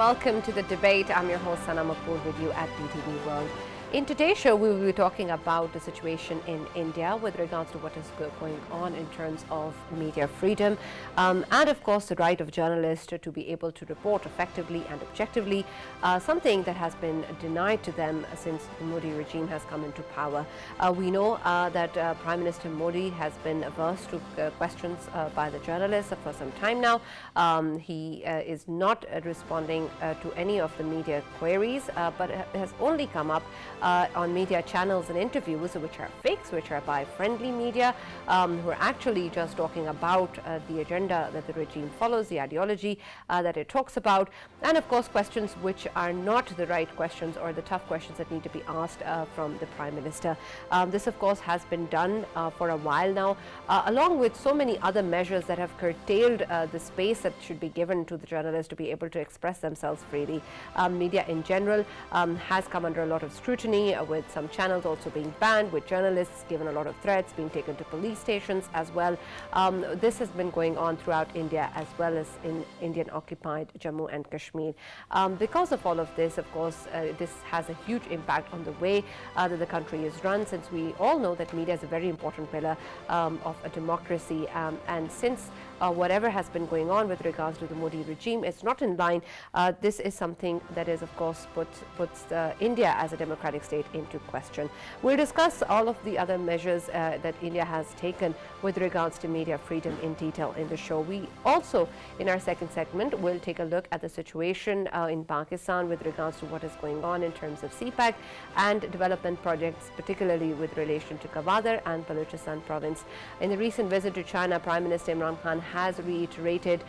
welcome to the debate. I'm your host Sana Maqbool with you at PTV WORLD. In today's show, we will be talking about the situation in India with regards to what is going on in terms of media freedom and, of course, the right of journalists to be able to report effectively and objectively, something that has been denied to them since the Modi regime has come into power. We know that Prime Minister Modi has been averse to questions by the journalists for some time now. He is not responding to any of the media queries, but has only come up on media channels and interviews which are fakes, which are by friendly media, who are actually just talking about the agenda that the regime follows, the ideology that it talks about, and of course questions which are not the right questions or the tough questions that need to be asked from the Prime Minister. This of course has been done for a while now, along with so many other measures that have curtailed the space that should be given to the journalists to be able to express themselves freely. Media in general has come under a lot of scrutiny, with some channels also being banned, with journalists given a lot of threats, being taken to police stations as well. This has been going on throughout India as well as in Indian-occupied Jammu and Kashmir. Because of all of this, of course, this has a huge impact on the way that the country is run, since we all know that media is a very important pillar of a democracy. And since whatever has been going on with regards to the Modi regime is not in line, this is something that is, of course, puts India as a democratic state into question. We'll discuss all of the other measures that India has taken with regards to media freedom in detail in the show. We also, in our second segment, will take a look at the situation in Pakistan with regards to what is going on in terms of CPEC and development projects, particularly with relation to Gwadar and Balochistan province. In the recent visit to China, Prime Minister Imran Khan has reiterated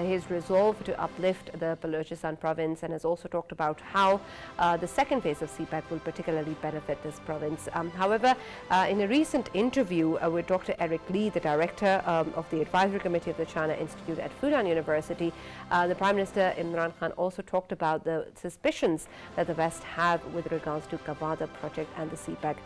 his resolve to uplift the Balochistan province and has also talked about how the second phase of CPEC will particularly benefit this province. However, in a recent interview with Dr. Eric Lee, the director of the advisory committee of the China Institute at Fudan University, the Prime Minister Imran Khan also talked about the suspicions that the West have with regards to Gwadar project and the CPEC.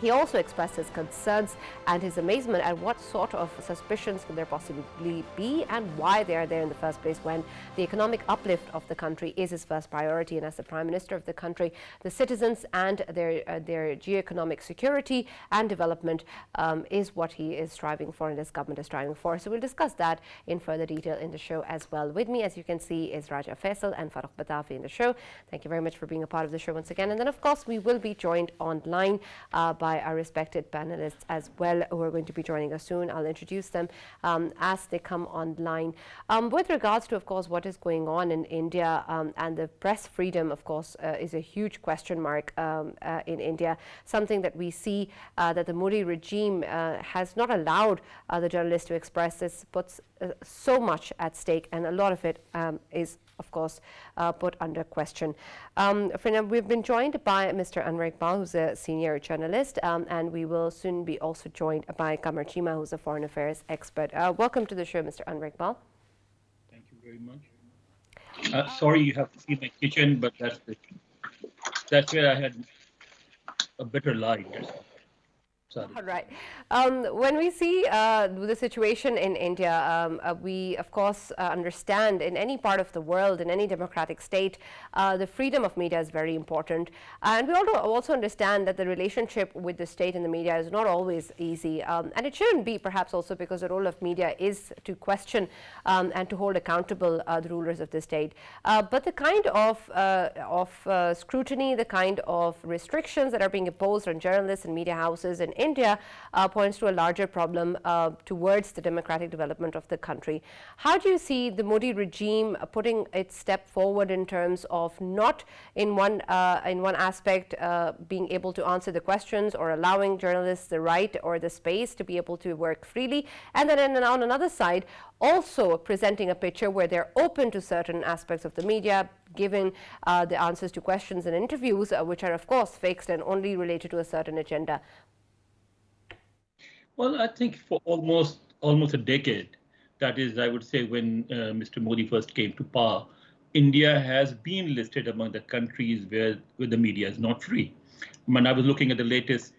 He also expressed his concerns and his amazement at what sort of suspicions could there possibly be and why they are there in the first place, when the economic uplift of the country is his first priority. And as the Prime Minister of the country, the citizens and their geo-economic security and development is what he is striving for and his government is striving for. So we'll discuss that in further detail in the show as well. With me, as you can see, is Raja Faisal and Farrukh Pitafi in the show. Thank you very much for being a part of the show once again. And then, of course, we will be joined online by our respected panelists as well, who are going to be joining us soon. I'll introduce them as they come online. With regards to, of course, what is going on in India and the press freedom, of course, is a huge question mark in India, something that we see that the Modi regime has not allowed the journalists to express. This puts so much at stake, and a lot of it is, of course, put under question. We've been joined by Mr. Anwar Iqbal, who's a senior journalist, and we will soon be also joined by Kamar Chima, who's a foreign affairs expert. Welcome to the show, Mr. Anwar Iqbal. Thank you very much. Sorry you have to see my kitchen, but that's where I had a better light. Sorry. All right. When we see the situation in India, we, of course, understand in any part of the world, in any democratic state, the freedom of media is very important. And we also understand that the relationship with the state and the media is not always easy. And it shouldn't be, perhaps also because the role of media is to question and to hold accountable the rulers of the state. But the kind of scrutiny, the kind of restrictions that are being imposed on journalists and media houses in India points to a larger problem towards the democratic development of the country. How do you see the Modi regime putting its step forward in terms of not in one aspect being able to answer the questions or allowing journalists the right or the space to be able to work freely, and then on another side also presenting a picture where they're open to certain aspects of the media, giving the answers to questions and interviews, which are of course fixed and only related to a certain agenda? Well, I think for almost a decade, that is, I would say, when Mr. Modi first came to power, India has been listed among the countries where the media is not free. When I was looking at the latest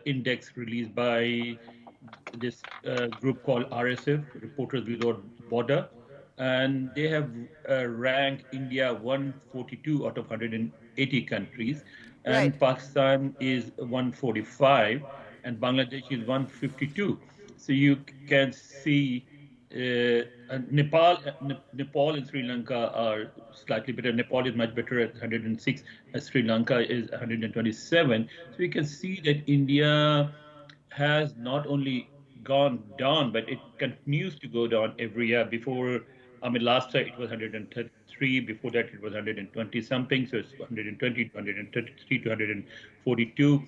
index released by this group called RSF, Reporters Without Border, and they have ranked India 142 out of 180 countries, Right. and Pakistan is 145, and Bangladesh is 152. So you can see Nepal and Sri Lanka are slightly better. Nepal is much better at 106, as Sri Lanka is 127. So you can see that India has not only gone down, but it continues to go down every year. Before, I mean, last year it was 133. Before that, it was 120 something. So it's 120 to 133 to 142.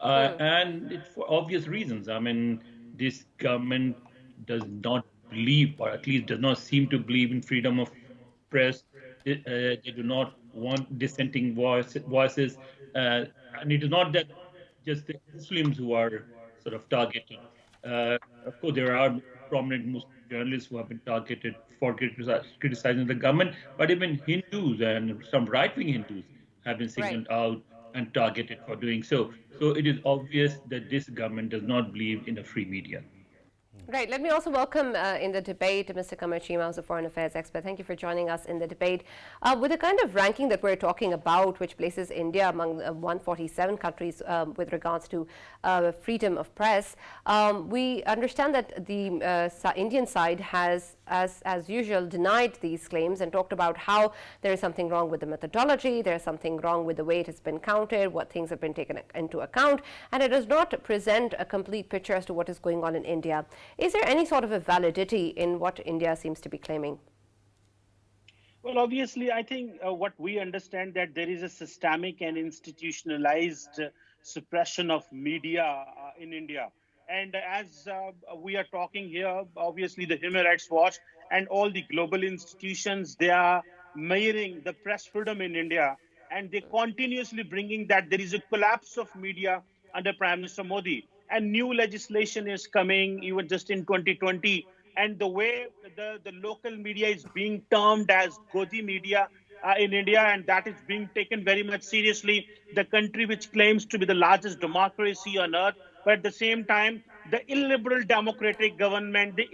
And it's for obvious reasons. I mean, this government does not believe, or at least does not seem to believe in freedom of press. They do not want dissenting voices. And it is not that just the Muslims who are sort of targeted. Of course, there are prominent Muslim journalists who have been targeted for criticizing the government, but even Hindus and some right-wing Hindus have been Right. singled out and targeted for doing so. So it is obvious that this government does not believe in a free media. Right. Let me also welcome in the debate Mr. Qamar Cheema, who's a foreign affairs expert. Thank you for joining us in the debate. With the kind of ranking that we're talking about, which places India among 147 countries with regards to freedom of press, we understand that the Indian side has, as usual, denied these claims and talked about how there is something wrong with the methodology, there is something wrong with the way it has been counted, what things have been taken into account, and it does not present a complete picture as to what is going on in India. Is there any sort of a validity in what India seems to be claiming? Well, obviously, I think what we understand that there is a systemic and institutionalized suppression of media in India. And as we are talking here, obviously the Human Rights Watch and all the global institutions, they are mirroring the press freedom in India. And they continuously bringing that there is a collapse of media under Prime Minister Modi. And new legislation is coming even just in 2020, and the way the local media is being termed as Godi media in India, and that is being taken very much seriously. The country which claims to be the largest democracy on earth, but at the same time, the illiberal democratic government the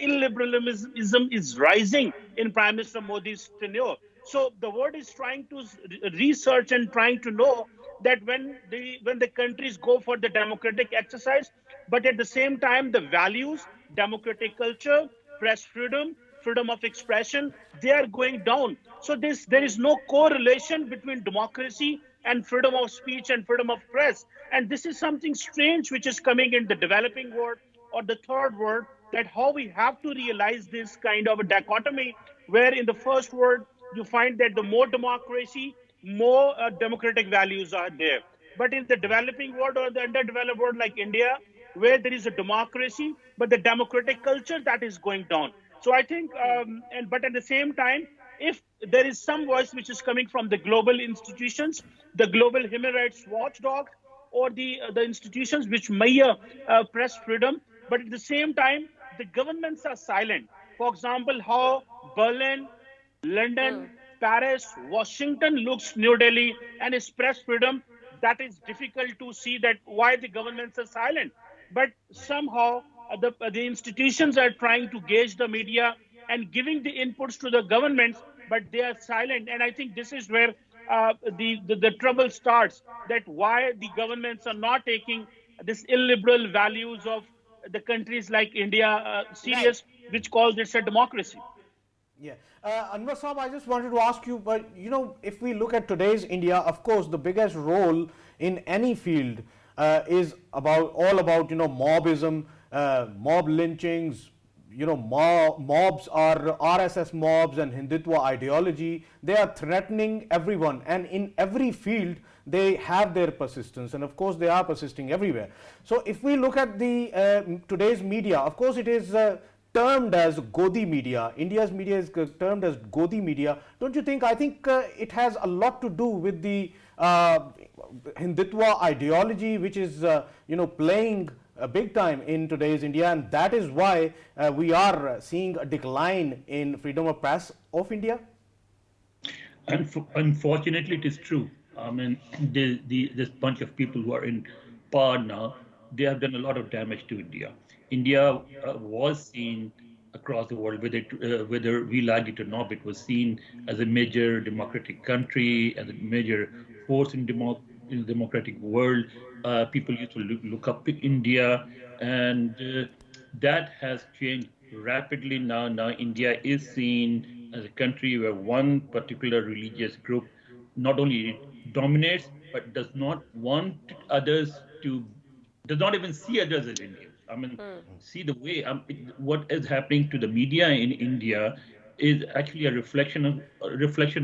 illiberalism is rising in Prime Minister Modi's tenure. So the world is trying to research and trying to know that when the countries go for the democratic exercise, but at the same time the values, democratic culture, press freedom, freedom of expression, they are going down. So there is no correlation between democracy and freedom of speech and freedom of press. And this is something strange which is coming in the developing world or the third world, that how we have to realize this kind of a dichotomy, where in the first world you find that the more democracy, more democratic values are there. But in the developing world or the underdeveloped world like India, where there is a democracy, but the democratic culture that is going down. So I think, but at the same time, if there is some voice which is coming from the global institutions, the global human rights watchdogs, or the institutions which measure press freedom, but at the same time, the governments are silent. For example, how Berlin, London, Paris, Washington looks New Delhi and its press freedom, that is difficult to see that why the governments are silent. But somehow the institutions are trying to gauge the media and giving the inputs to the governments, but they are silent. And I think this is where the trouble starts, that why the governments are not taking this illiberal values of the countries like India Right. serious, which calls it a democracy. Yeah. Anwar Saab, I just wanted to ask you, but if we look at today's India, of course, the biggest role in any field is all about, mobism, mob lynchings, mobs are RSS mobs and Hindutva ideology. They are threatening everyone, and in every field they have their persistence, and of course they are persisting everywhere. So if we look at the today's media, of course it is termed as Godi media. India's media is termed as Godi media. Don't you think? I think it has a lot to do with the Hindutva ideology, which is playing big time in today's India, and that is why we are seeing a decline in freedom of press of India. Unfortunately, it is true. I mean, this bunch of people who are in power now, they have done a lot of damage to India. India was seen across the world, whether we like it or not. It was seen as a major democratic country, as a major force in the democratic world. People used to look up to India, and that has changed rapidly now. Now India is seen as a country where one particular religious group not only dominates but does not want others to, does not even see others as Indians. I mean, see the way what is happening to the media in India is actually a reflection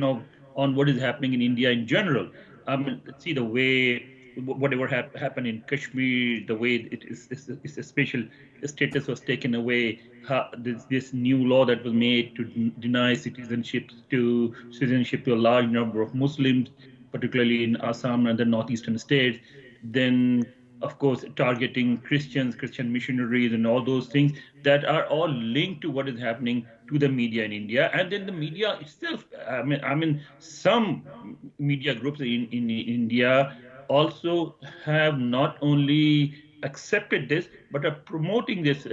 of on what is happening in India in general. I mean, see the way whatever happened in Kashmir, the way it's a special status was taken away. This new law that was made to deny citizenship to a large number of Muslims, particularly in Assam and the northeastern states. Then, of course, targeting Christians, Christian missionaries, and all those things that are all linked to what is happening to the media in India. And then the media itself. I mean, some media groups in India also have not only accepted this but are promoting these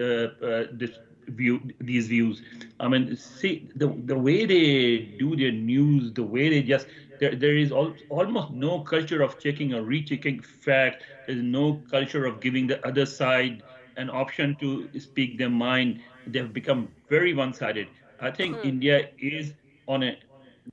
views. I mean, see the way they do their news, the way they just there is almost no culture of checking or rechecking fact. There's no culture of giving the other side an option to speak their mind. They've become very one-sided. I think India is on a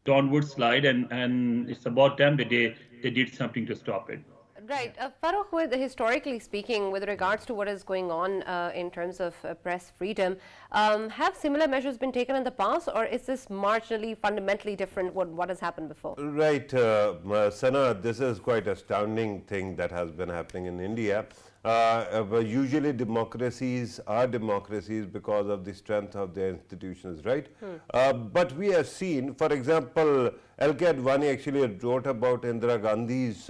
downward slide, and it's about time that they did something to stop it. Right. Farrukh, historically speaking, with regards to what is going on in terms of press freedom, have similar measures been taken in the past, or is this marginally, fundamentally different what has happened before? Right, Sana, this is quite astounding thing that has been happening in India. Usually democracies are democracies because of the strength of their institutions, right? But we have seen, for example, L.K. Advani actually wrote about Indira Gandhi's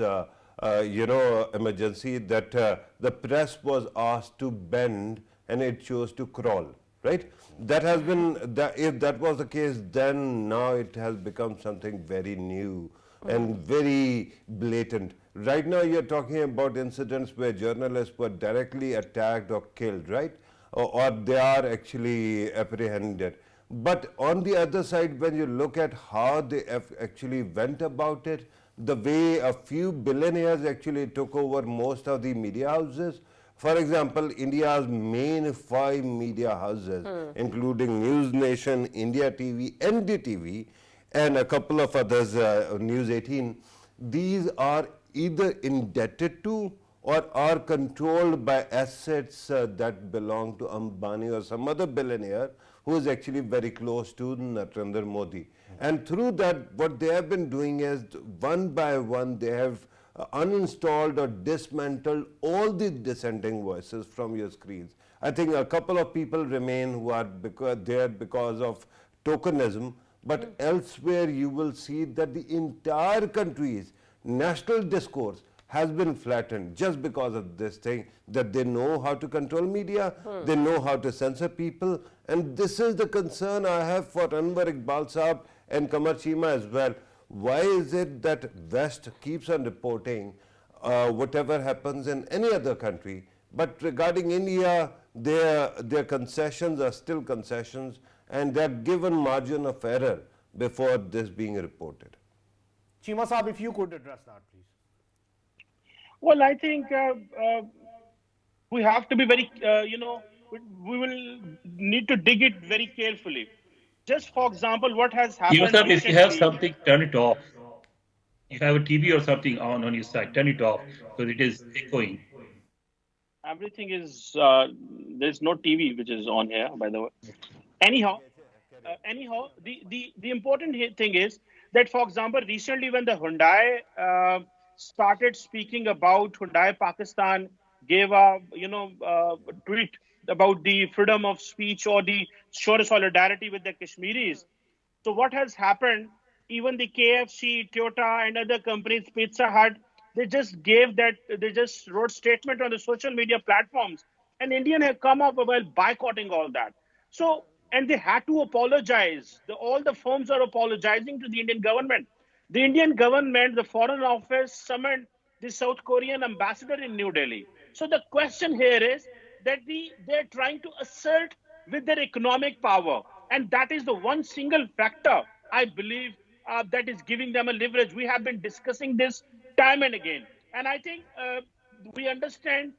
emergency, that the press was asked to bend and it chose to crawl, right? That has been, if that was the case, then now it has become something very new and very blatant. Right now you're talking about incidents where journalists were directly attacked or killed, right? Or they are actually apprehended. But on the other side, when you look at how they actually went about it, the way a few billionaires actually took over most of the media houses. For example, India's main 5 media houses, including News Nation, India TV, NDTV, and a couple of others, News 18, these are either indebted to or are controlled by assets that belong to Ambani or some other billionaire who is actually very close to Narendra Modi. And through that, what they have been doing is, one by one, they have uninstalled or dismantled all the dissenting voices from your screens. I think a couple of people remain who are there because of tokenism, but elsewhere you will see that the entire country's national discourse has been flattened just because of this thing, that they know how to control media, they know how to censor people, and this is the concern I have for Anwar Iqbal Saab and Kamar Chima as well. Why is it that West keeps on reporting whatever happens in any other country, but regarding India, their concessions are still concessions, and they're given margin of error before this being reported? Chima Saab, if you could address that, please. Well, I think we have to be very, we will need to dig it very carefully. Just for example, what has happened Sir, if you have recently, something, turn it off. You have a TV or something on your side, turn it off because it is echoing. everything is, there's no TV which is on here, by the way. Anyhow, the important thing is that, for example, recently when the Hyundai started speaking about Hyundai Pakistan gave a tweet about the freedom of speech or the show solidarity with the Kashmiris. So what has happened? Even the KFC, Toyota, and other companies, Pizza Hut, they just wrote statement on the social media platforms, and Indian have come up while boycotting all that. So, and they had to apologize. All the firms are apologizing to the Indian government. The Indian government, the Foreign Office, summoned the South Korean ambassador in New Delhi. So the question here is that they're trying to assert with their economic power. And that is the one single factor, I believe, that is giving them a leverage. We have been discussing this time and again. And I think we understand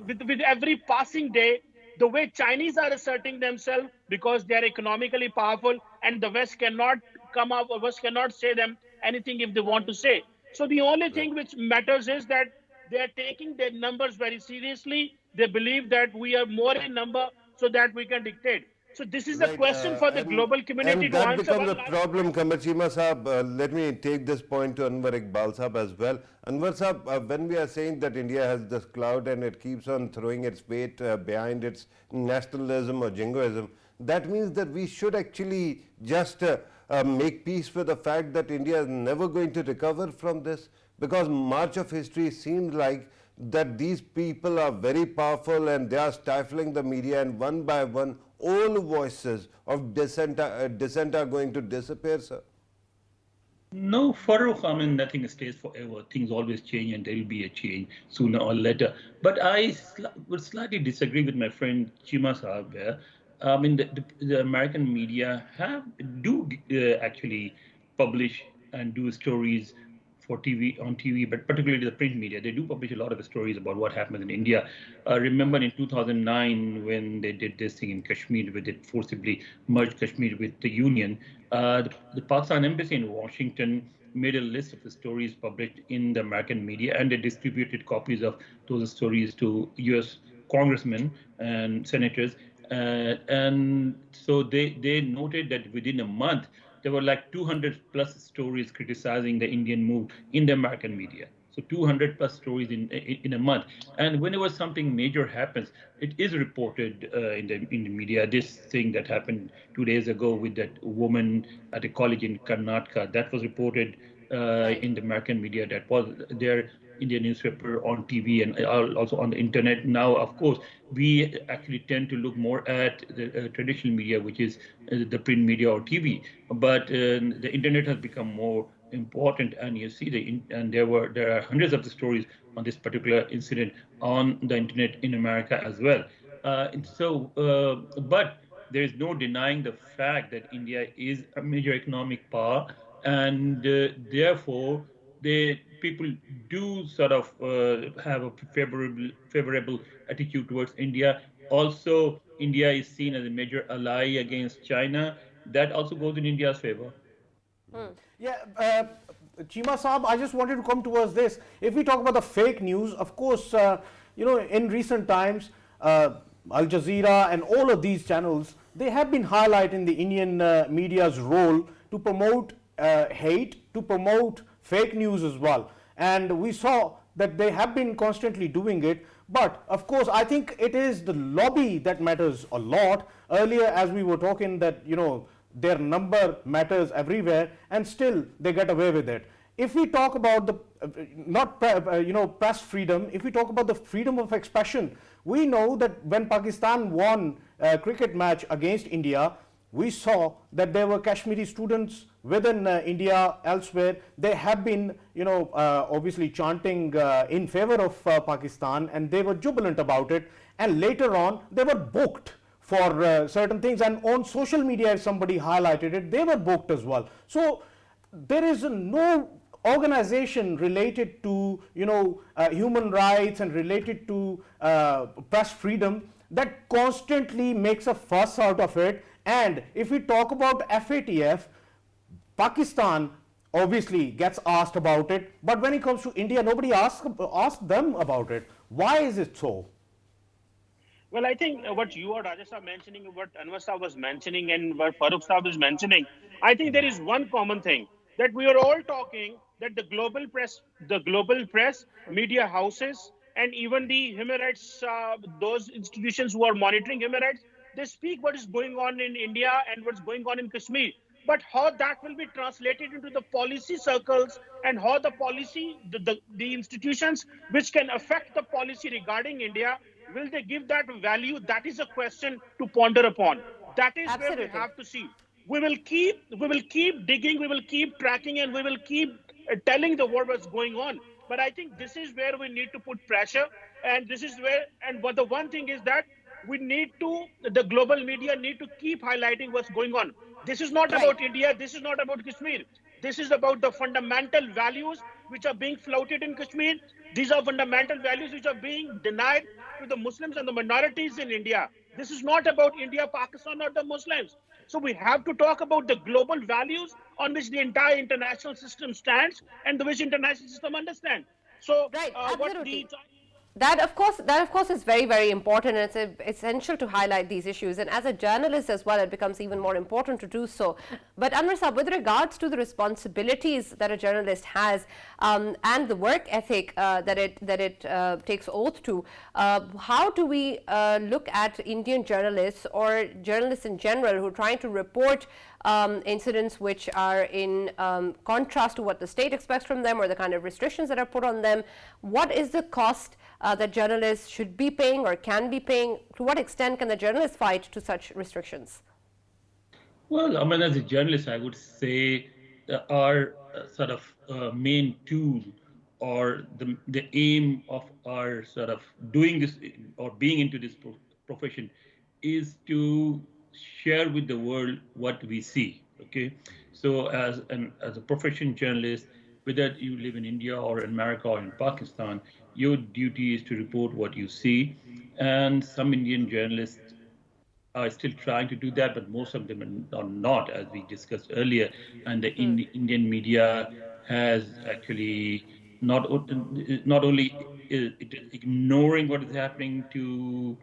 with every passing day, the way Chinese are asserting themselves because they are economically powerful and the West cannot come up or West cannot say them anything if they want to say. So the only thing which matters is that they are taking their numbers very seriously. They believe that we are more in number so that we can dictate. So this is a Right, question for the global community and to that answer. becomes a problem, Kamachima Saab. Let me take this point to Anwar Iqbal Saab as well. Anwar Saab, when we are saying that India has this cloud and it keeps on throwing its weight behind its nationalism or jingoism, that means that we should actually just make peace with the fact that India is never going to recover from this, because march of history seems like that these people are very powerful and they are stifling the media, and one by one all voices of dissent are going to disappear, sir. No, Farrukh, I mean, nothing stays forever. Things always change and there will be a change sooner or later. But I would slightly disagree with my friend Chima Saab there. I mean, the American media do actually publish and do stories for on TV, but particularly the print media. They do publish a lot of stories about what happens in India. Remember in 2009 when they did this thing in Kashmir, where they forcibly merged Kashmir with the Union, the Pakistan embassy in Washington made a list of the stories published in the American media, and they distributed copies of those stories to U.S. congressmen and senators. And so they noted that within a month, there were like 200 plus stories criticizing the Indian move in the American media. So 200 plus stories in a month. And whenever something major happens, it is reported in the media. This thing that happened 2 days ago with that woman at a college in Karnataka, that was reported in the American media. That was there in the newspaper, on TV, and also on the internet. Now, of course, we actually tend to look more at the traditional media, which is the print media or TV. But the internet has become more important, and you see and there are hundreds of the stories on this particular incident on the internet in America as well. But there is no denying the fact that India is a major economic power, and therefore people do sort of have a favorable attitude towards India. Also, India is seen as a major ally against China. That also goes in India's favor. Yeah, Chima Saab, I just wanted to come towards this. If we talk about the fake news, of course, in recent times, Al Jazeera and all of these channels, they have been highlighting the Indian media's role to promote hate, to promote fake news as well. And we saw that they have been constantly doing it. But of course, I think it is the lobby that matters a lot. Earlier, as we were talking, that their number matters everywhere, and still they get away with it. If we talk about the press freedom, if we talk about the freedom of expression, we know that when Pakistan won a cricket match against India, we saw that there were Kashmiri students within India, elsewhere. They have been, obviously chanting in favor of Pakistan, and they were jubilant about it. And later on, they were booked for certain things. And on social media, if somebody highlighted it, they were booked as well. So there is no organization related to, human rights and related to press freedom that constantly makes a fuss out of it. And if we talk about FATF, Pakistan obviously gets asked about it, but when it comes to India, nobody asks them about it. Why is it so? Well, I think what you or Rajesh are mentioning, what Anwar Saab was mentioning, and what Farrukh Saab is mentioning, I think there is one common thing, that we are all talking that the global press, media houses, and even the human rights, those institutions who are monitoring human rights, they speak what is going on in India and what's going on in Kashmir. But how that will be translated into the policy circles, and how the policy, the institutions which can affect the policy regarding India, will they give that value? That is a question to ponder upon. That is where we have to see. We will keep digging, we will keep tracking, and we will keep telling the world what's going on. But I think this is where we need to put pressure, and this is where. And but the one thing is that the global media need to keep highlighting what's going on. This is not about India. This is not about Kashmir. This is about the fundamental values which are being flouted in Kashmir. These are fundamental values which are being denied to the Muslims and the minorities in India. This is not about India, Pakistan, or the Muslims. So we have to talk about the global values on which the entire international system stands and the which international system understands. So Right, what absolutely. the That of course is very, very important, and it's essential to highlight these issues. And as a journalist as well, it becomes even more important to do so. But Anwar Saab, with regards to the responsibilities that a journalist has and the work ethic that it takes oath to, how do we look at Indian journalists or journalists in general who are trying to report incidents which are in contrast to what the state expects from them or the kind of restrictions that are put on them? What is the cost that journalists should be paying or can be paying? To what extent can the journalists fight to such restrictions? Well, I mean, as a journalist, I would say our sort of main tool or the aim of our sort of doing this or being into this profession is to share with the world what we see. Okay, so as a profession journalist, whether you live in India or in America or in Pakistan, your duty is to report what you see. And some Indian journalists are still trying to do that, but most of them are not, as we discussed earlier. And the Indian media has actually not only ignoring what is happening to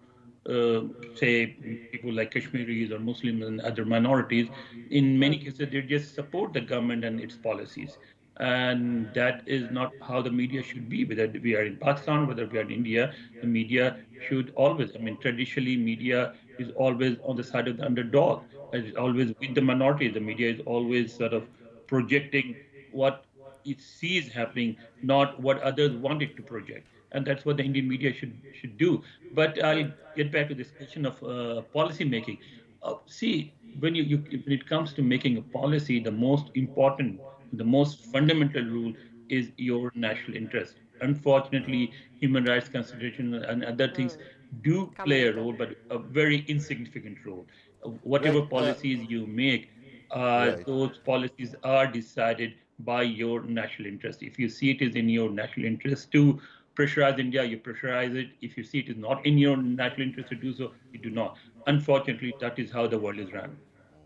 say people like Kashmiris or Muslims and other minorities. In many cases, they just support the government and its policies. And that is not how the media should be, whether we are in Pakistan, whether we are in India. The media should always, I mean, traditionally, media is always on the side of the underdog. It's always with the minority. The media is always sort of projecting what it sees happening, not what others want it to project. And that's what the Indian media should do. But I'll get back to this question of policy making. See, when it comes to making a policy, the most important, the most fundamental rule is your national interest. Unfortunately, human rights consideration and other things do play a role, but a very insignificant role. Whatever Right. policies you make, Right. those policies are decided by your national interest. If you see it is in your national interest to pressurize India, you pressurize it. If you see it is not in your national interest to do so, you do not. Unfortunately, that is how the world is run.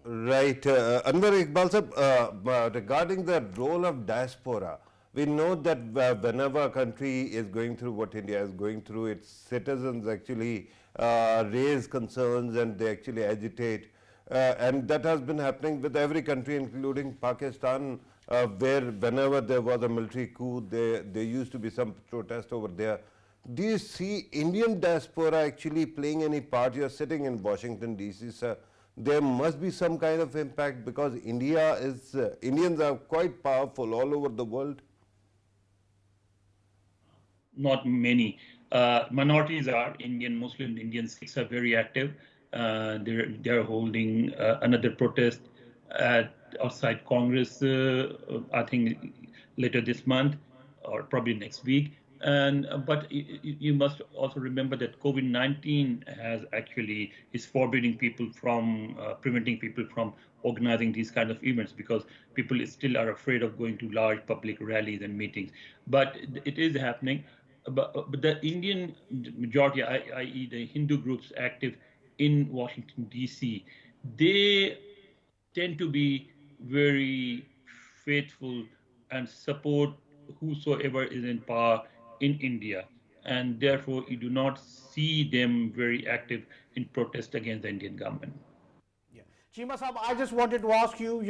Right. Anwar Iqbal sir, regarding the role of diaspora, we know that whenever a country is going through what India is going through, its citizens actually raise concerns and they actually agitate. And that has been happening with every country, including Pakistan, where whenever there was a military coup, there used to be some protest over there. Do you see Indian diaspora actually playing any part? You're sitting in Washington, D.C., sir. There must be some kind of impact because Indians are quite powerful all over the world. Not many. Minorities are Indian Muslim, Indian Sikhs are very active. They're holding another protest outside Congress, I think later this month or probably next week. But you must also remember that COVID-19 is forbidding people from preventing people from organizing these kind of events because people still are afraid of going to large public rallies and meetings. But it is happening. But the Indian majority, i.e. the Hindu groups active in Washington, D.C., they tend to be very faithful and support whosoever is in power in India. And therefore, you do not see them very active in protest against the Indian government. Yeah. Cheema Saab, I just wanted to ask you,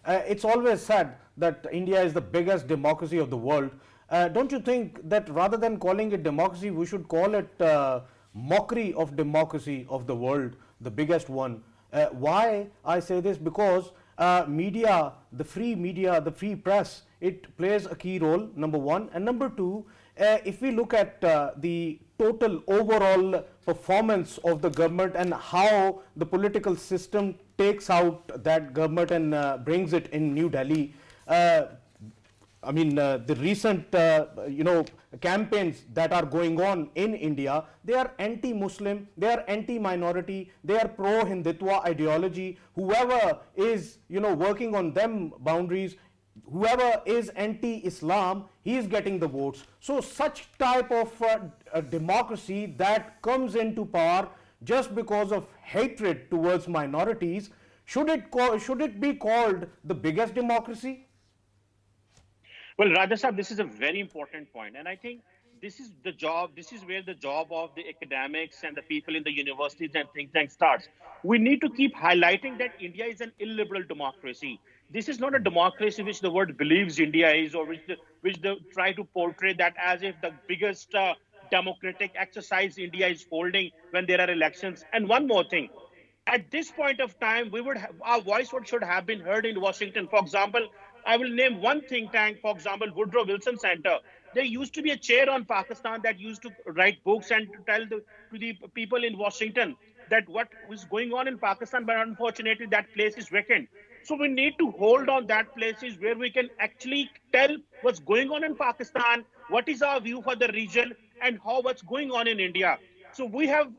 it's always said that India is the biggest democracy of the world. Don't you think that rather than calling it democracy, we should call it mockery of democracy of the world, the biggest one? Why I say this? Because media, the free press, it plays a key role, number one. And number two, if we look at the total overall performance of the government and how the political system takes out that government and brings it in New Delhi, I mean, the recent, campaigns that are going on in India, they are anti-Muslim, they are anti-minority, they are pro-Hindutva ideology. Whoever is, working on them boundaries, whoever is anti-Islam, he is getting the votes. So such type of a democracy that comes into power just because of hatred towards minorities, should it be called the biggest democracy? Well, Raja Saab, this is a very important point, and I think this is where the job of the academics and the people in the universities and think tanks starts. We need to keep highlighting that India is an illiberal democracy. This is not a democracy which the world believes India is, or which they try to portray that as if the biggest democratic exercise India is holding when there are elections. And one more thing, at this point of time, our voice should have been heard in Washington. For example, I will name one think tank, for example, Woodrow Wilson Center. There used to be a chair on Pakistan that used to write books and to tell to the people in Washington that what was going on in Pakistan, but unfortunately that place is vacant. So we need to hold on that places where we can actually tell what's going on in Pakistan, what is our view for the region, and what's going on in India. So we have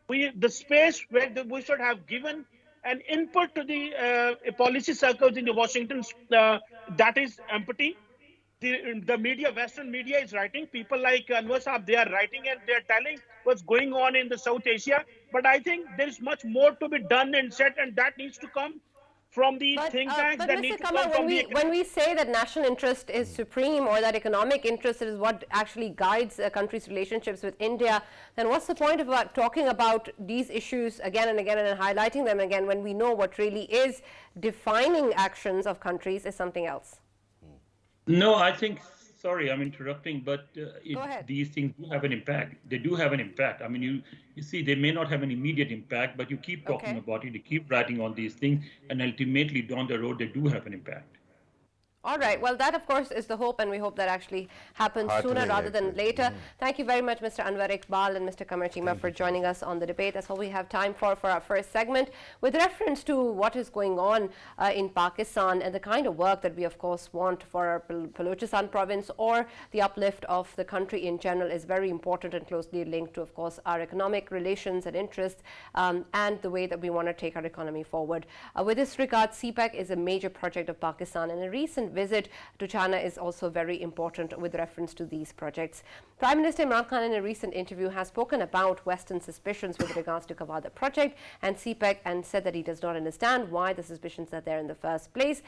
the space where we should have given an input to the policy circles in the Washington that is empty. The media, Western media is writing. People like Anwar Saab, they are writing and they are telling what's going on in the South Asia. But I think there is much more to be done and said, and that needs to come from the think tanks. But that Mr. need to Kamal, come from when we say that national interest is supreme, or that economic interest is what actually guides a country's relationships with India, then what's the point of talking about these issues again and again and highlighting them again when we know what really is defining actions of countries is something else? No, I think, sorry, I'm interrupting, but these things do have an impact. They do have an impact. I mean, you see, they may not have an immediate impact, but you keep talking about it, you keep writing on these things, and ultimately down the road, they do have an impact. All right. Well, that, of course, is the hope, and we hope that actually happens sooner rather than later. Thank you very much, Mr. Anwar Iqbal and Mr. Qamar Cheema, for joining us on the debate. That's all we have time for our first segment. With reference to what is going on in Pakistan and the kind of work that we, of course, want for our Balochistan province or the uplift of the country in general is very important and closely linked to, of course, our economic relations and interests and the way that we want to take our economy forward. With this regard, CPEC is a major project of Pakistan, and a recent visit to China is also very important with reference to these projects. Prime Minister Imran Khan in a recent interview has spoken about Western suspicions with regards to Kavada project and CPEC, and said that he does not understand why the suspicions are there in the first place,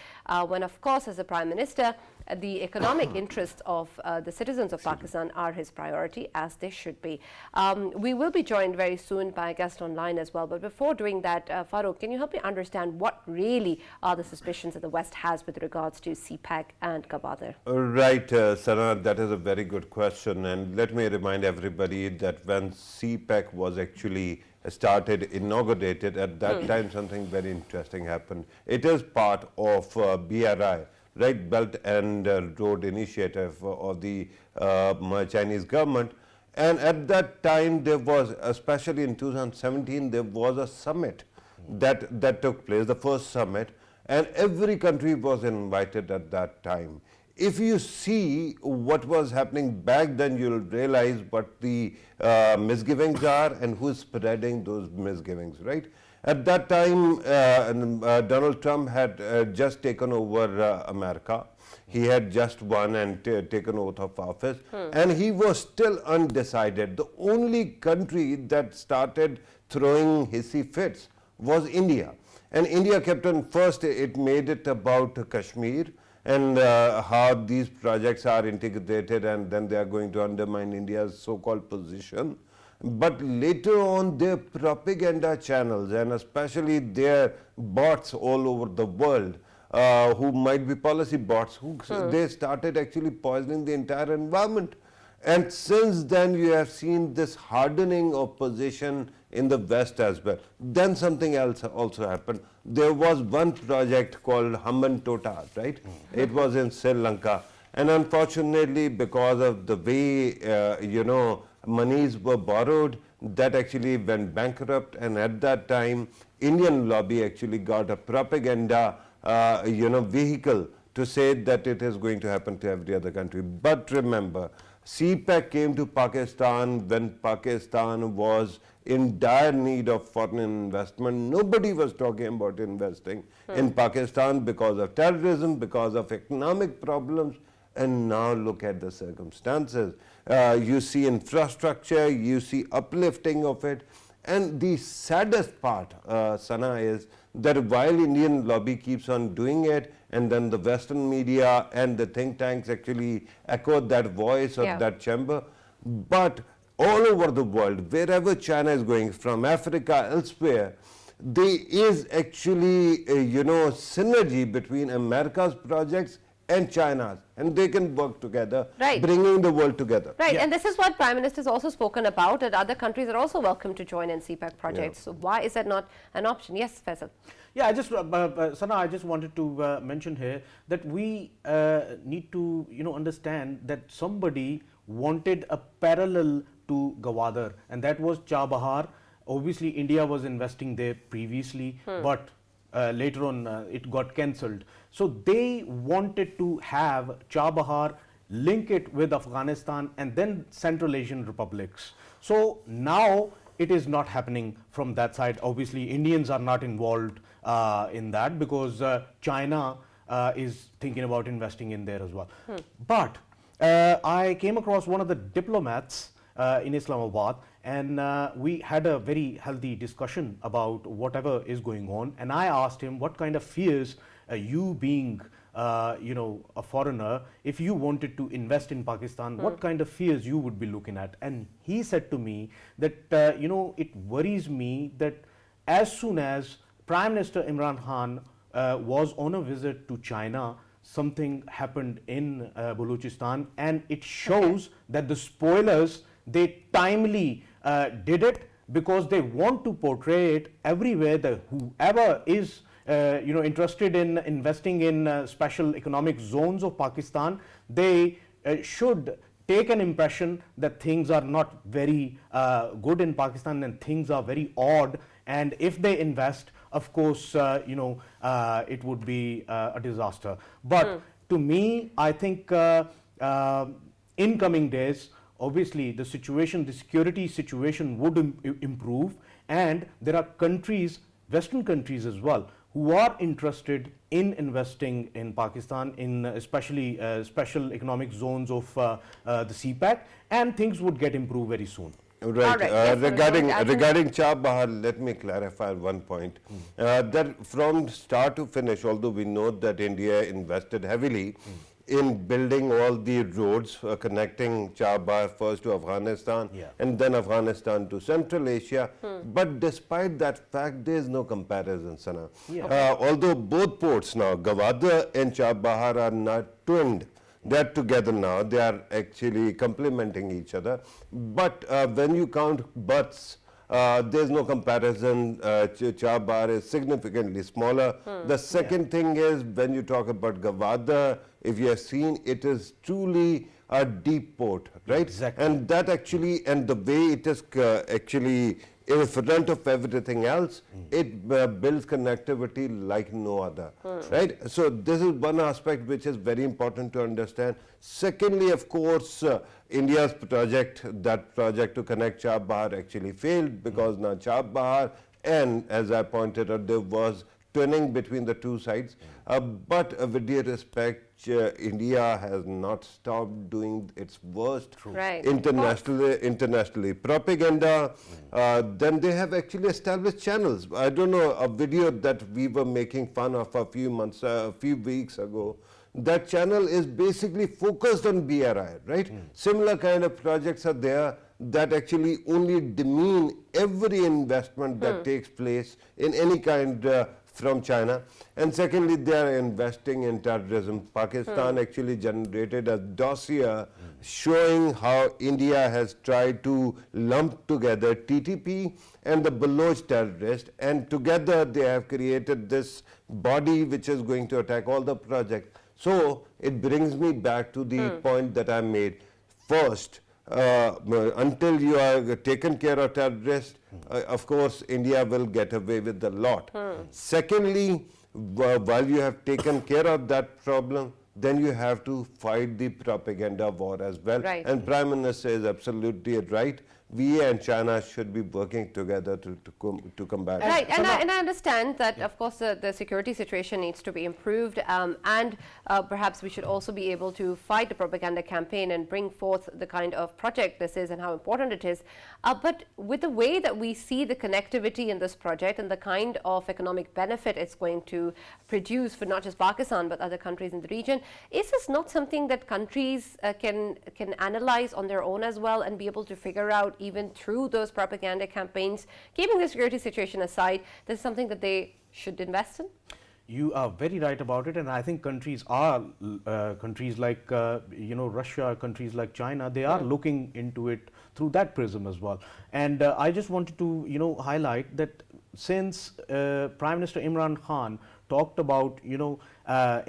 when of course as a Prime Minister the economic interests of the citizens of Pakistan are his priority, as they should be. We will be joined very soon by a guest online as well, but before doing that, Farrukh, can you help me understand what really are the suspicions that the West has with regards to CPEC and Kavada? Right, Sana, that is a very good question, and let me remind everybody that when CPEC was actually inaugurated, at that time something very interesting happened. It is part of BRI, right, Belt and Road Initiative of the Chinese government. And at that time there was, especially in 2017, there was a summit that took place, the first summit, and every country was invited at that time. If you see what was happening back then, you'll realize what the misgivings are and who's spreading those misgivings, right? At that time, Donald Trump had just taken over America. He had just won and taken oath of office, and he was still undecided. The only country that started throwing hissy fits was India. And India kept on first, it made it about Kashmir and how these projects are integrated, and then they are going to undermine India's so-called position. But later on, their propaganda channels, and especially their bots all over the world, who might be policy bots, they started actually poisoning the entire environment. And since then, you have seen this hardening of position in the West as well. Then something else also happened. There was one project called Hamban Tota, right? It was in Sri Lanka. And unfortunately, because of the way, monies were borrowed, that actually went bankrupt. And at that time, Indian lobby actually got a propaganda, vehicle to say that it is going to happen to every other country. But remember, CPEC came to Pakistan when Pakistan was in dire need of foreign investment. Nobody was talking about investing in Pakistan because of terrorism, because of economic problems. And now look at the circumstances. You see infrastructure, you see uplifting of it. And the saddest part, Sana, is that while Indian lobby keeps on doing it, and then the Western media and the think tanks actually echo that voice of that chamber, but all over the world, wherever China is going, from Africa, elsewhere, there is actually, synergy between America's projects and China's, and they can work together, bringing the world together. Right, and this is what Prime Minister has also spoken about, that other countries are also welcome to join in CPEC projects. So why is that not an option? Yes, Faisal. Yeah, I just, Sana, I just wanted to mention here that we need to, understand that somebody wanted a parallel to Gwadar, and that was Chabahar. Obviously, India was investing there previously, but later on it got cancelled. So they wanted to have Chabahar, link it with Afghanistan and then Central Asian republics. So now it is not happening from that side. Obviously, Indians are not involved in that because China is thinking about investing in there as well. But I came across one of the diplomats in Islamabad, and we had a very healthy discussion about whatever is going on, and I asked him what kind of fears you being a foreigner, if you wanted to invest in Pakistan, what kind of fears you would be looking at. And he said to me that it worries me that as soon as Prime Minister Imran Khan was on a visit to China, something happened in Balochistan, and it shows that the spoilers, they timely did it because they want to portray it everywhere that whoever is interested in investing in special economic zones of Pakistan, they should take an impression that things are not very good in Pakistan and things are very odd, and if they invest, of course, it would be a disaster. But to me, I think in coming days, obviously the situation, the security situation would improve, and there are countries, Western countries as well, who are interested in investing in Pakistan, in especially special economic zones of the CPEC, and things would get improved very soon. Right. Yes, regarding Chabahar, let me clarify one point. That from start to finish, although we know that India invested heavily in building all the roads connecting Chabahar first to Afghanistan and then Afghanistan to Central Asia, but despite that fact, there is no comparison, Sana. Although both ports now, Gwadar and Chabahar, are not twinned, they are together now, they are actually complementing each other, but when you count berths, there is no comparison. Chabahar is significantly smaller. The second thing is, when you talk about Gwadar, if you have seen, it is truly a deep port, right? Exactly. And that actually, and the way it is actually in front of everything else, it builds connectivity like no other, right? So this is one aspect which is very important to understand. Secondly, of course, India's project, that project to connect Chabahar actually failed because now Chabahar, and as I pointed out, there was twinning between the two sides. But with due respect, India has not stopped doing its worst internationally propaganda. Then they have actually established channels. I don't know, a video that we were making fun of a few weeks ago, that channel is basically focused on BRI, right? Similar kind of projects are there that actually only demean every investment that takes place in any kind from China. And secondly, they are investing in terrorism. Pakistan actually generated a dossier showing how India has tried to lump together TTP and the Baloch terrorists, and together they have created this body which is going to attack all the projects. So it brings me back to the point that I made. First, until you are taken care of terrorists, of course, India will get away with a lot. Secondly, while you have taken care of that problem, then you have to fight the propaganda war as well. Right. And Prime Minister is absolutely right. We and China should be working together to combat it. Right, and I understand that, of course, the security situation needs to be improved, and perhaps we should also be able to fight the propaganda campaign and bring forth the kind of project this is and how important it is. But with the way that we see the connectivity in this project and the kind of economic benefit it's going to produce for not just Pakistan but other countries in the region, is this not something that countries can analyze on their own as well and be able to figure out, even through those propaganda campaigns, keeping the security situation aside, this is something that they should invest in? You are very right about it, and I think countries are countries like Russia, countries like China, they are looking into it through that prism as well. And I just wanted to highlight that since Prime Minister Imran Khan talked about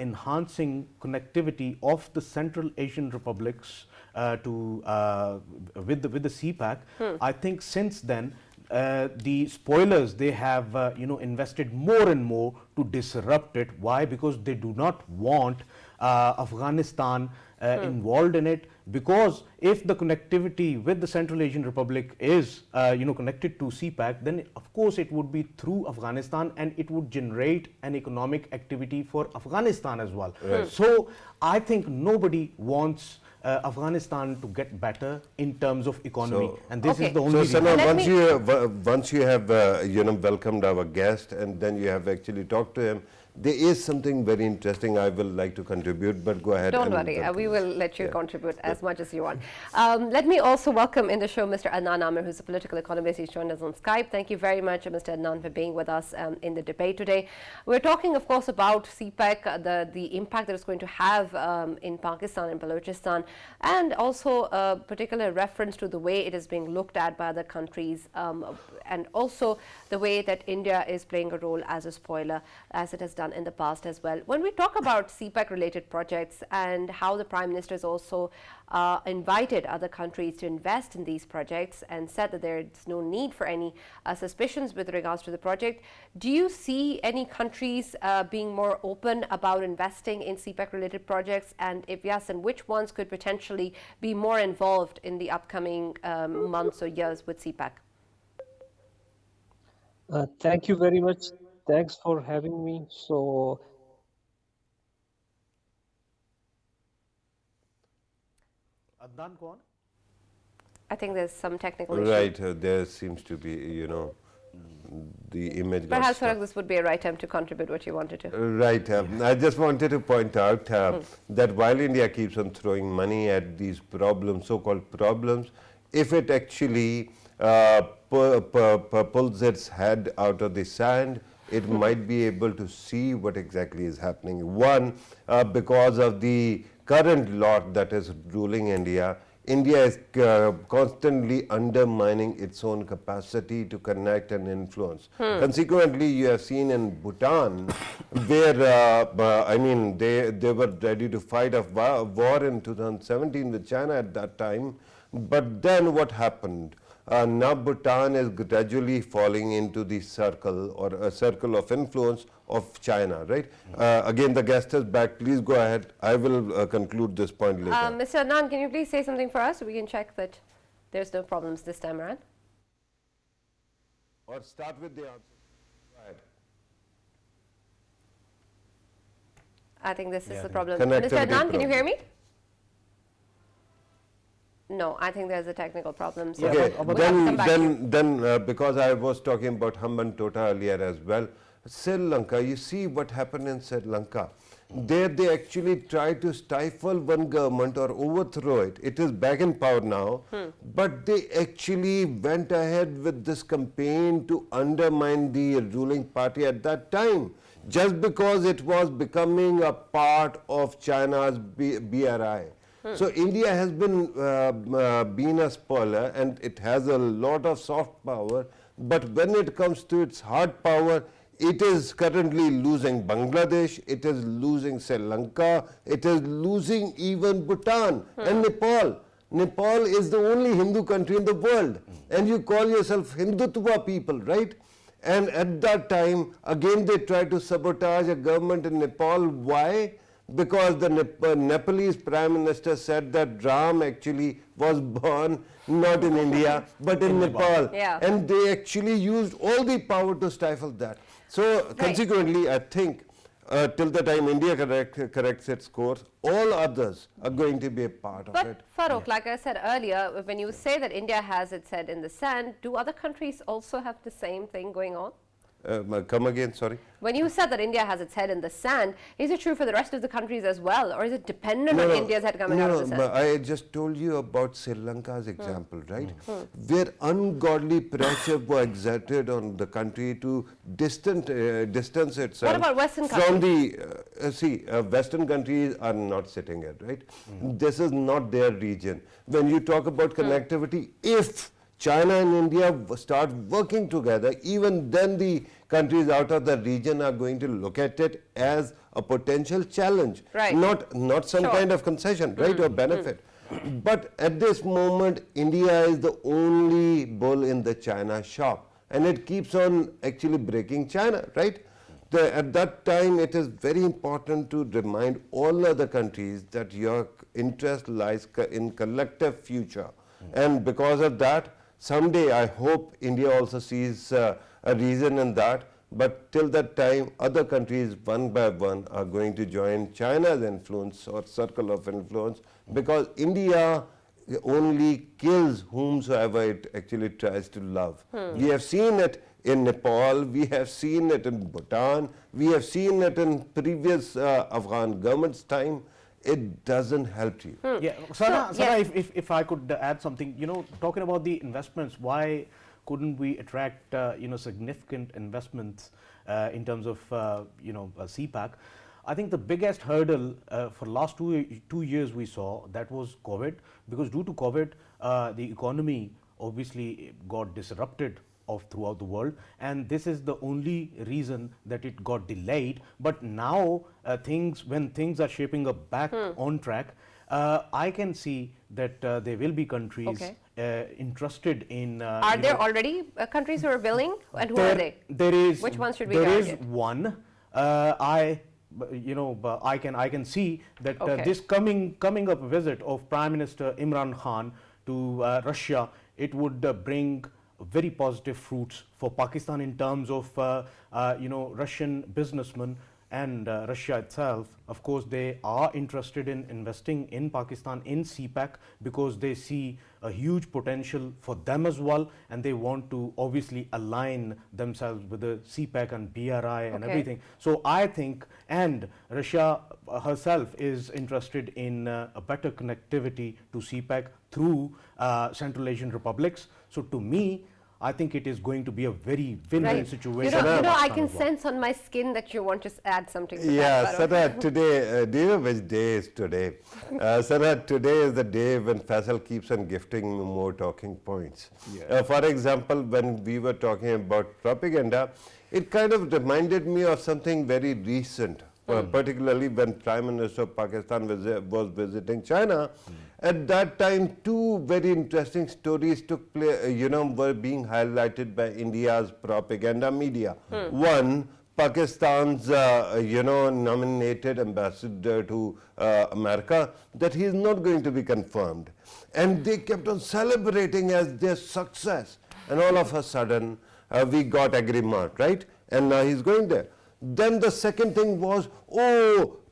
enhancing connectivity of the Central Asian republics with the CPEC, I think since then the spoilers, they have invested more and more to disrupt it. Why? Because they do not want Afghanistan involved in it, because if the connectivity with the Central Asian Republic is connected to CPEC, then of course it would be through Afghanistan and it would generate an economic activity for Afghanistan as well. Right. So I think nobody wants Afghanistan to get better in terms of economy, and this is the only reason. So once you have welcomed our guest and then you have actually talked to him, there is something very interesting I will like to contribute, but go ahead. Don't worry, we will let you contribute as much as you want. Let me also welcome in the show Mr. Adnan Amir, who's a political economist. He's joined us on Skype. Thank you very much, Mr. Adnan, for being with us in the debate today. We're talking, of course, about CPEC, the impact that it's going to have in Pakistan and Balochistan, and also a particular reference to the way it is being looked at by other countries, and also the way that India is playing a role as a spoiler, as it has done in the past as well. When we talk about CPEC related projects and how the Prime Minister has also invited other countries to invest in these projects and said that there is no need for any suspicions with regards to the project, do you see any countries being more open about investing in CPEC related projects? And if yes, then which ones could potentially be more involved in the upcoming months or years with CPEC? Thank you very much. Thanks for having me. So, Adnan, go on. I think there's some technical issue. Right, there seems to be, the image. Perhaps, Farrukh, this would be a right time to contribute what you wanted to. Right. I just wanted to point out that while India keeps on throwing money at these problems, so-called problems, if it actually pulls its head out of the sand, it might be able to see what exactly is happening. One, because of the current lot that is ruling India, India is constantly undermining its own capacity to connect and influence. Consequently, you have seen in Bhutan, where, they were ready to fight a war in 2017 with China at that time. But then what happened? Now Bhutan is gradually falling into the circle or a circle of influence of China, right? Again, the guest is back. Please go ahead. I will conclude this point later. Mr. Adnan, can you please say something for us so we can check that there's no problems this time around? Or start with the answer. Go ahead. I think this is the problem. Connectivity Mr. Adnan, problem. can you hear me? No, I think there's a technical problem. So Okay, we'll come back to you. then because I was talking about Hambantota earlier as well, Sri Lanka, you see what happened in Sri Lanka. There they actually tried to stifle one government or overthrow it. It is back in power now, but they actually went ahead with this campaign to undermine the ruling party at that time, just because it was becoming a part of China's BRI. So India has been a spoiler, and it has a lot of soft power, but when it comes to its hard power, it is currently losing Bangladesh, it is losing Sri Lanka, it is losing even Bhutan and Nepal. Nepal is the only Hindu country in the world, and you call yourself Hindutva people, right? And at that time, again they tried to sabotage a government in Nepal. Why? Because the Nepalese Prime Minister said that Ram actually was born not in India but in Nepal. Yeah. And they actually used all the power to stifle that. So consequently, I think till the time India corrects its course, all others are going to be a part of it. But Farrukh, like I said earlier, when you say that India has its head in the sand, do other countries also have the same thing going on? Come again, sorry. When you said that India has its head in the sand, is it true for the rest of the countries as well, or is it dependent on India's head coming out of the sand? But I just told you about Sri Lanka's example, right? Where ungodly pressure was exerted on the country to distance itself. What about Western from the Western countries are not sitting at, right? This is not their region. When you talk about connectivity, if China and India start working together, even then the countries out of the region are going to look at it as a potential challenge, right. not some kind of concession, right, or benefit. But at this moment, India is the only bull in the China shop, and it keeps on actually breaking China, right? At that time, it is very important to remind all other countries that your interest lies in collective future. And because of that, someday I hope India also sees a reason in that, but till that time other countries one by one are going to join China's influence or circle of influence, because India only kills whomsoever it actually tries to love. We have seen it in Nepal, we have seen it in Bhutan, we have seen it in previous Afghan government's time. It doesn't help you. Yeah, Sana, if I could add something, talking about the investments, why couldn't we attract, significant investments in terms of, CPEC? I think the biggest hurdle for last 2 years we saw, that was COVID, because due to COVID, the economy obviously got disrupted throughout the world, and this is the only reason that it got delayed. But now when things are shaping up back on track, I can see that there will be countries interested in. Are there already countries who are willing, and who are they? There is. Which ones should we target? target? There is one. I can see that this coming up visit of Prime Minister Imran Khan to Russia, it would bring very positive fruits for Pakistan in terms of Russian businessmen and Russia itself. Of course, they are interested in investing in Pakistan in CPEC because they see a huge potential for them as well, and they want to obviously align themselves with the CPEC and BRI and everything. So I think, and Russia herself is interested in a better connectivity to CPEC through Central Asian republics. So to me, I think it is going to be a very win-win situation. I can sense on my skin that you want to add something to that. Yeah, Sana, today, do you know which day is today? Sana, today is the day when Faisal keeps on gifting me more talking points. Yeah. For example, when we were talking about propaganda, it kind of reminded me of something very recent, particularly when Prime Minister of Pakistan was visiting China. At that time, two very interesting stories took place, were being highlighted by India's propaganda media. One, Pakistan's, nominated ambassador to America, that he is not going to be confirmed. And they kept on celebrating as their success. And all of a sudden, we got agreement, right? And now he's going there. Then the second thing was,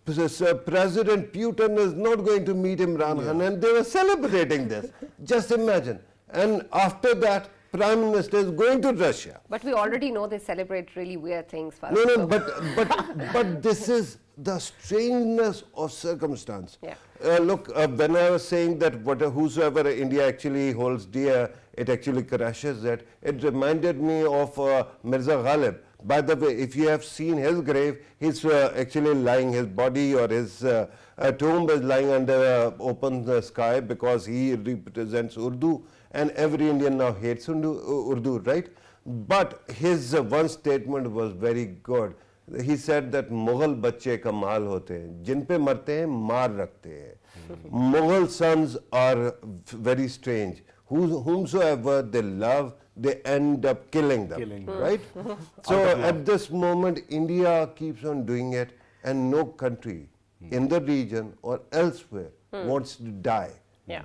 President Putin is not going to meet Imran Khan, and they were celebrating this. Just imagine. And after that, Prime Minister is going to Russia. But we already know they celebrate really weird things. Farrukh. But this is the strangeness of circumstance. Yeah. Look, when I was saying that whosoever India actually holds dear, it actually crushes it. It reminded me of Mirza Ghalib. By the way, if you have seen his grave, he's actually lying, his body or his tomb is lying under open sky, because he represents Urdu, and every Indian now hates Urdu, right? But his one statement was very good. He said that Mughal bacche kamal hote hain, jin pe marte hain, maar rakhte hain. Mughal sons are very strange. whomsoever they love, they end up killing them, right? So at this moment, India keeps on doing it, and no country in the region or elsewhere wants to die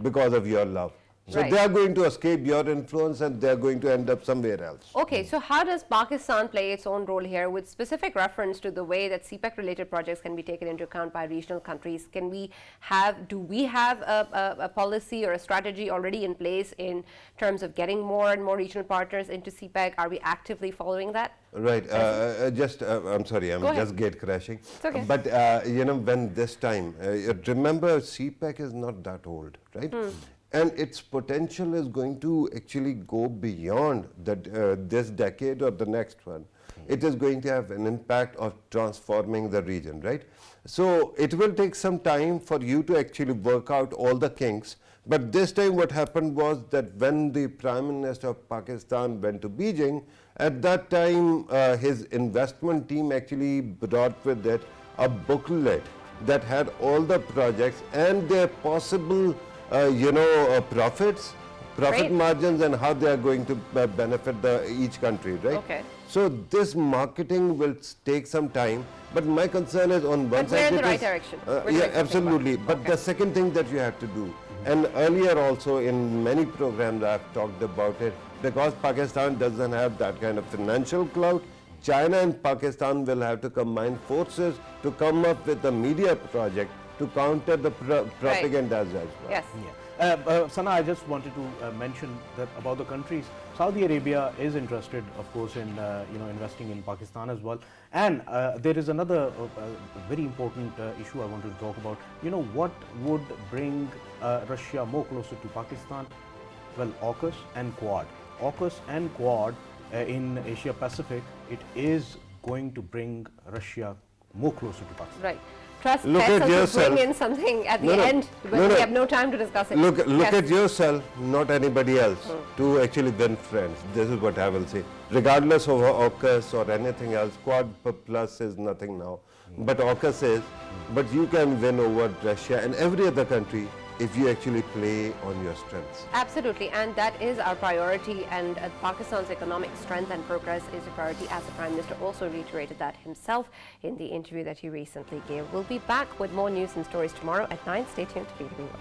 because of your love. So they are going to escape your influence and they are going to end up somewhere else. Okay, so how does Pakistan play its own role here with specific reference to the way that CPEC related projects can be taken into account by regional countries? Do we have a policy or a strategy already in place in terms of getting more and more regional partners into CPEC? Are we actively following that? Right. I'm sorry, I'm just gate crashing. It's okay. But, when this time, remember CPEC is not that old, right? And its potential is going to actually go beyond this decade or the next one. It is going to have an impact of transforming the region, right? So it will take some time for you to actually work out all the kinks. But this time what happened was that when the Prime Minister of Pakistan went to Beijing, at that time his investment team actually brought with it a booklet that had all the projects and their possible profit margins and how they are going to benefit each country, right? Okay. So this marketing will take some time, but my concern is on one side. We're in the right direction. Yeah, absolutely. But the second thing that you have to do, and earlier also in many programs I've talked about it, because Pakistan doesn't have that kind of financial clout, China and Pakistan will have to combine forces to come up with a media project to counter the propaganda as well. Yes. Sana, I just wanted to mention that about the countries. Saudi Arabia is interested, of course, in investing in Pakistan as well. And there is another very important issue I wanted to talk about. What would bring Russia more closer to Pakistan? Well, AUKUS and Quad. AUKUS and Quad in Asia Pacific, it is going to bring Russia more closer to Pakistan. Right. Trust Look at Faisal to yourself. bring in something at the end, but we have no time to discuss it. Look Yes. at yourself, not anybody else, to actually win friends. This is what I will say. Regardless of AUKUS or anything else, Quad Plus is nothing now. But AUKUS is, but you can win over Russia and every other country if you actually play on your strengths. Absolutely, and that is our priority, and Pakistan's economic strength and progress is a priority, as the Prime Minister also reiterated that himself in the interview that he recently gave. We'll be back with more news and stories tomorrow at 9. Stay tuned to PTV World.